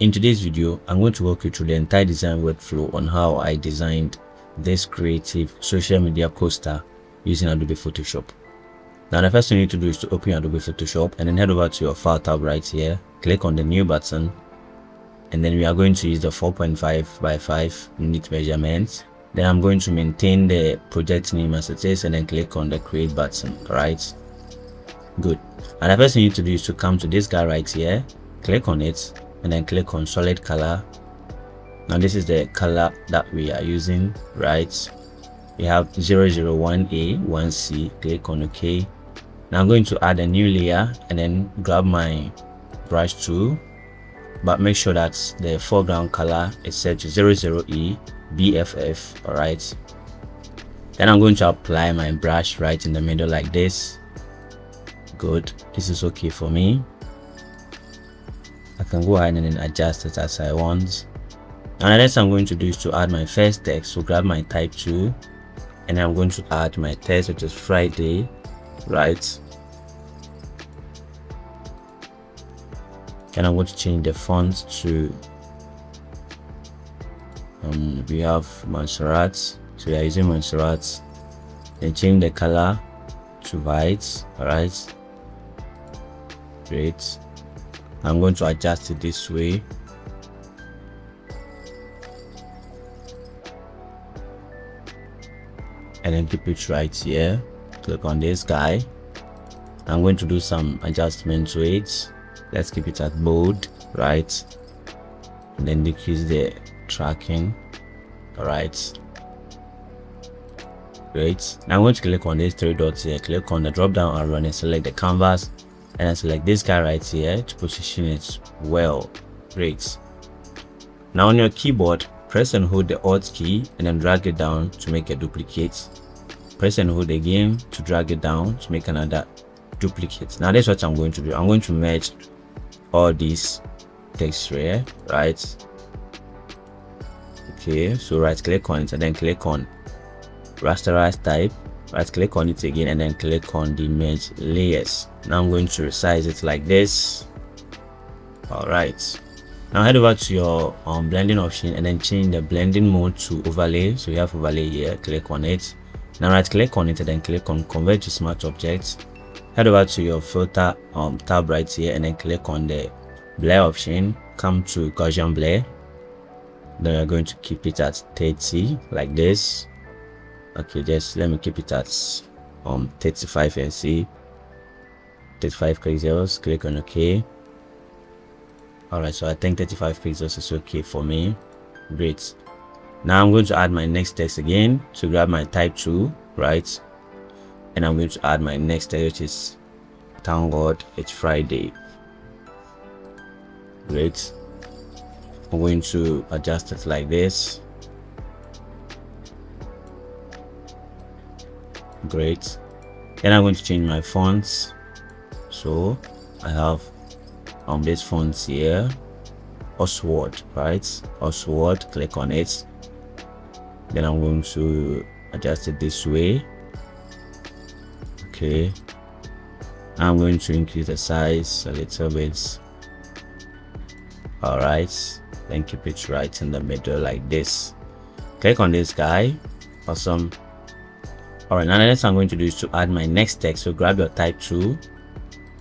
In today's video, I'm going to walk you through the entire design workflow on how I designed this creative social media poster using Adobe Photoshop. Now, the first thing you need to do is to open Adobe Photoshop and then head over to your file tab right here, click on the new button, and then we are going to use the 4.5 by 5 unit measurement. Then I'm going to maintain the project name as it is and then click on the create button. Right, good. And the first thing you need to do is to come to this guy right here, click on it, and then click on solid color. Now this is the color that we are using, right? We have 001A 1C. Click on OK. Now I'm going to add a new layer and then grab my brush tool, but make sure that the foreground color is set to 00E BFF. All right, then I'm going to apply my brush right in the middle like this. Good, this is okay for me. I can go ahead and then adjust it as I want. And the next I'm going to do is to add my first text. So grab my type tool and I'm going to add my text, which is Friday, right? And I'm going to change the font to we have Montserrat, so we are using Montserrat. Then change the color to white. All right, great. I'm going to adjust it this way. And then keep it right here. Click on this guy. I'm going to do some adjustment to it. Let's keep it at bold, right? And then decrease the tracking. All right, great. Now I'm going to click on these three dots here, click on the drop down arrow and select the canvas, and I select this guy right here to position it well. Great. Now on your keyboard, press and hold the Alt key and then drag it down to make a duplicate. Press and hold again to drag it down to make another duplicate. Now that's what I'm going to do. I'm going to merge all these text here, right? Okay, so right click on it and then click on rasterize type, right click on it again and then click on the merge layers. Now I'm going to resize it like this. All right, now head over to your blending option and then change the blending mode to overlay. So you have overlay here, click on it. Now right click on it and then click on convert to smart objects. Head over to your filter tab right here and then click on the blur option. Come to Gaussian blur. Then we're going to keep it at 30 like this. Okay, just let me keep it at 35 and see 35 pixels. Click on OK. All right, so I think 35 pixels is okay for me. Great. Now I'm going to add my next text again. So grab my type tool, right, and I'm going to add my next text, which is thank God it's Friday. Great. I'm going to adjust it like this. Great. Then I'm going to change my fonts. So I have this fonts here, Oswald, right? Oswald, click on it. Then I'm going to adjust it this way. Okay, I'm going to increase the size a little bit. All right, then keep it right in the middle like this. Click on this guy. Awesome. All right, now the next I'm going to do is to add my next text. So grab your type tool,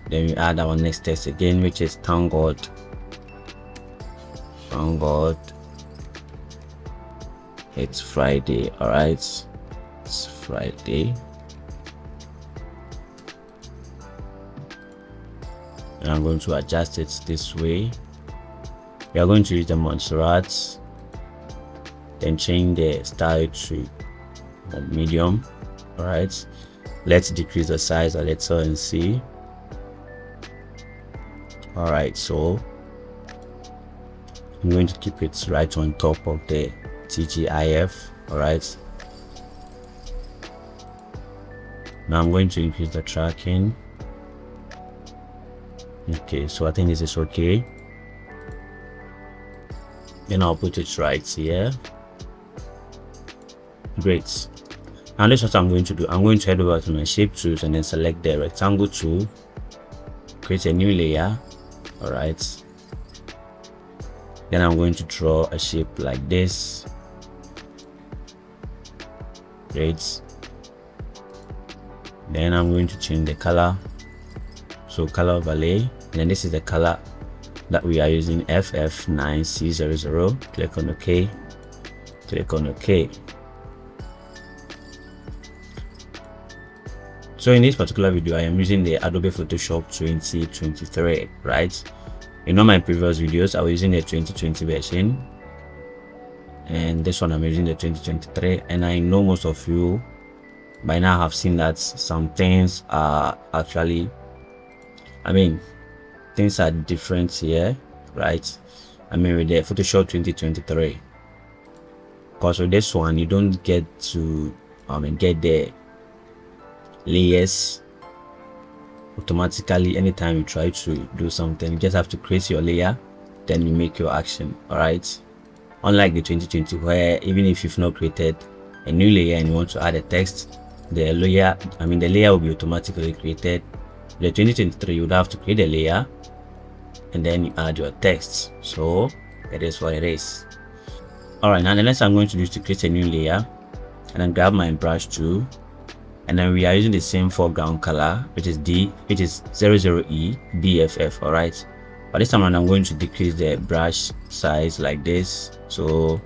then we add our next text again, which is thank God. Thank God it's Friday. All right, it's Friday. And I'm going to adjust it this way. We are going to use the Montserrat, then change the style to medium. All right, let's decrease the size a little and see. All right, so I'm going to keep it right on top of the TGIF. All right, now I'm going to increase the tracking. Okay, so I think this is okay. Then I'll put it right here. Great. Now this is what I'm going to do. I'm going to head over to my shape tools and then select the rectangle tool, create a new layer. All right, Then I'm going to draw a shape like this. Great. Then I'm going to change the color, so color overlay, and then this is the color that we are using, FF9C00. Click on OK, click on OK. So in this particular video, I am using the Adobe Photoshop 2023, right? In all my previous videos, I was using the 2020 version, and this one I'm using the 2023. And I know most of you by now have seen that some things are actually, things are different here, right? With the Photoshop 2023, because with this one you don't get to get the layers automatically anytime you try to do something. You just have to create your layer, then you make your action. All right, unlike the 2020, where even if you've not created a new layer and you want to add a text, the layer will be automatically created. The 2023, you would have to create a layer and then you add your text. So that is what it is. All right, now the next I'm going to do is to create a new layer, and then grab my brush tool, and then we are using the same foreground color, which is 00E BFF. All right, but this time around I'm going to decrease the brush size like this, so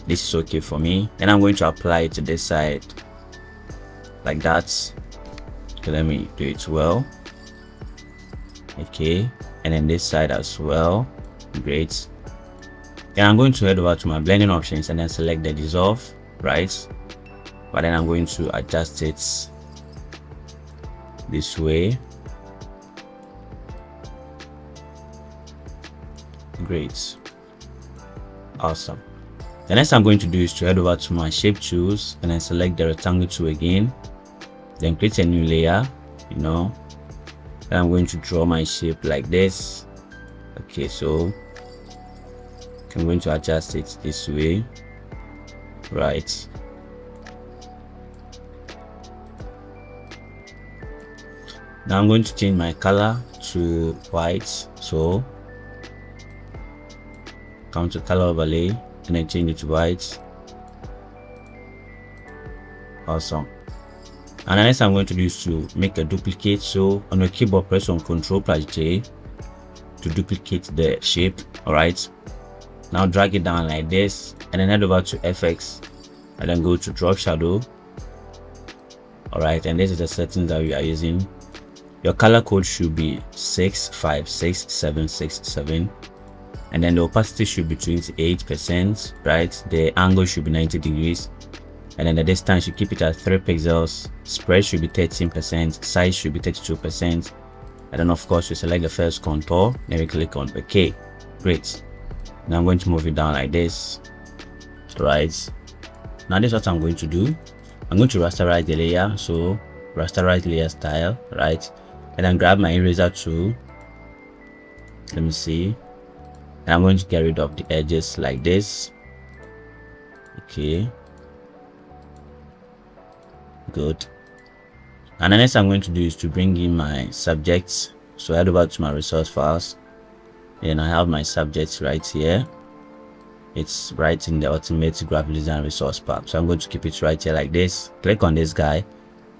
this is okay for me. Then I'm going to apply it to this side like that. Okay, let me do it well. Okay, and then this side as well. Great. Then I'm going to head over to my blending options and then select the dissolve, right? But then I'm going to adjust it this way. Great. Awesome. The next I'm going to do is to head over to my shape tools and then select the rectangle tool again, then create a new layer. Then I'm going to draw my shape like this. Okay, so I'm going to adjust it this way, right? Now I'm going to change my color to white, so come to color overlay and then change it to white. Awesome. And the next I'm going to do is to make a duplicate. So on your keyboard, press on Ctrl+J to duplicate the shape. All right, now drag it down like this, and then head over to FX and then go to drop shadow. All right, and this is the settings that we are using. Your color code should be 656767, and then the opacity should be 28%, right? The angle should be 90 degrees, and then the distance, you keep it at 3 pixels. Spread should be 13%, size should be 32%, and then of course you select the first contour, then we click on OK. Great. Now I'm going to move it down like this, right? Now this is what I'm going to do. I'm going to rasterize the layer, so rasterize layer style, right? And then grab my eraser tool. Let me see, and I'm going to get rid of the edges like this. Okay, good. And the next I'm going to do is to bring in my subjects. So head over to my resource files, and I have my subjects right here. It's right in the Ultimate Graphic Design resource pack, so I'm going to keep it right here like this. Click on this guy,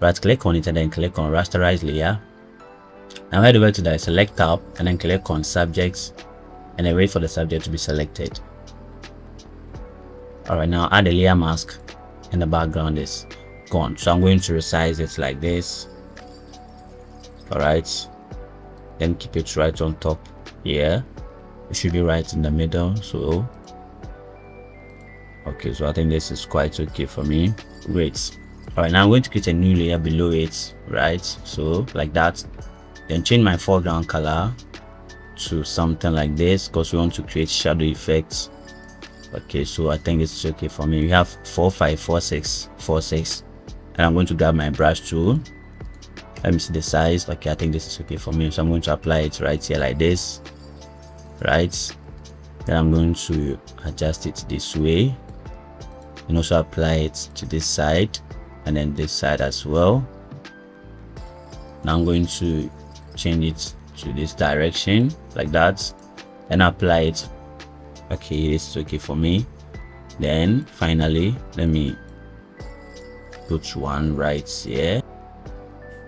right click on it, and then click on rasterize layer. Now head over to the select tab and then click on subjects, and then wait for the subject to be selected. All right, now add a layer mask, and the background is gone, so I'm going to resize it like this. All right, then keep it right on top here. It should be right in the middle. So okay, so I think this is quite okay for me. Great. All right, now I'm going to create a new layer below it, right? So like that, then change my foreground color to something like this, because we want to create shadow effects. Okay, so I think it's okay for me. We have 454646, and I'm going to grab my brush tool. Let me see the size. Okay, I think this is okay for me, so I'm going to apply it right here like this, right? Then I'm going to adjust it this way, and also apply it to this side and then this side as well. Now I'm going to change it to this direction like that, and apply it Okay, this is okay for me. Then finally, let me put one right here.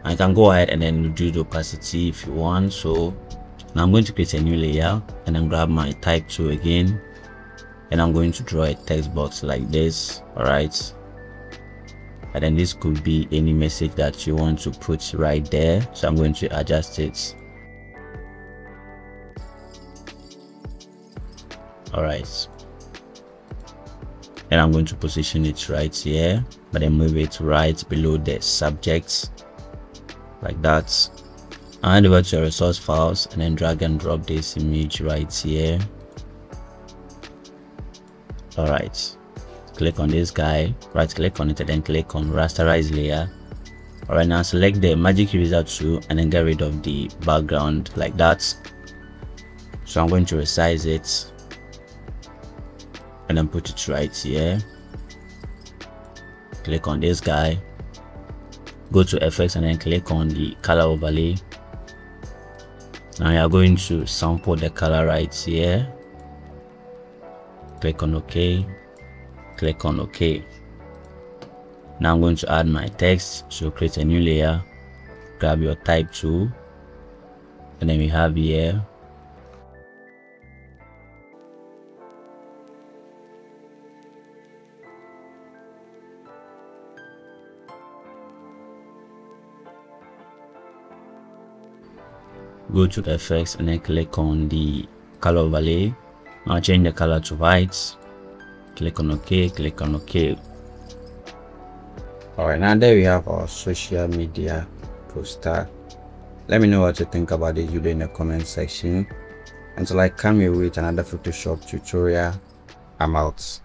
I can go ahead and then reduce the opacity if you want. So now I'm going to create a new layer and then grab my type tool again, and I'm going to draw a text box like this. All right, and then this could be any message that you want to put right there. So I'm going to adjust it. All right, and I'm going to position it right here, but then move it right below the subject like that. Hand over to your resource files and then drag and drop this image right here. All right, click on this guy, right click on it, and then click on rasterize layer. All right, now select the magic eraser tool and then get rid of the background like that. So I'm going to resize it and then put it right here. Click on this guy, go to effects and then click on the color overlay. Now you are going to sample the color right here. Click on OK, click on OK. Now I'm going to add my text. So create a new layer, grab your type tool, and then we have here go to effects and then click on the color overlay. Now change the color to white, click on OK, click on OK. All right, now there we have our social media poster. Let me know what you think about this video in the comment section. Until I come here with another Photoshop tutorial, I'm out.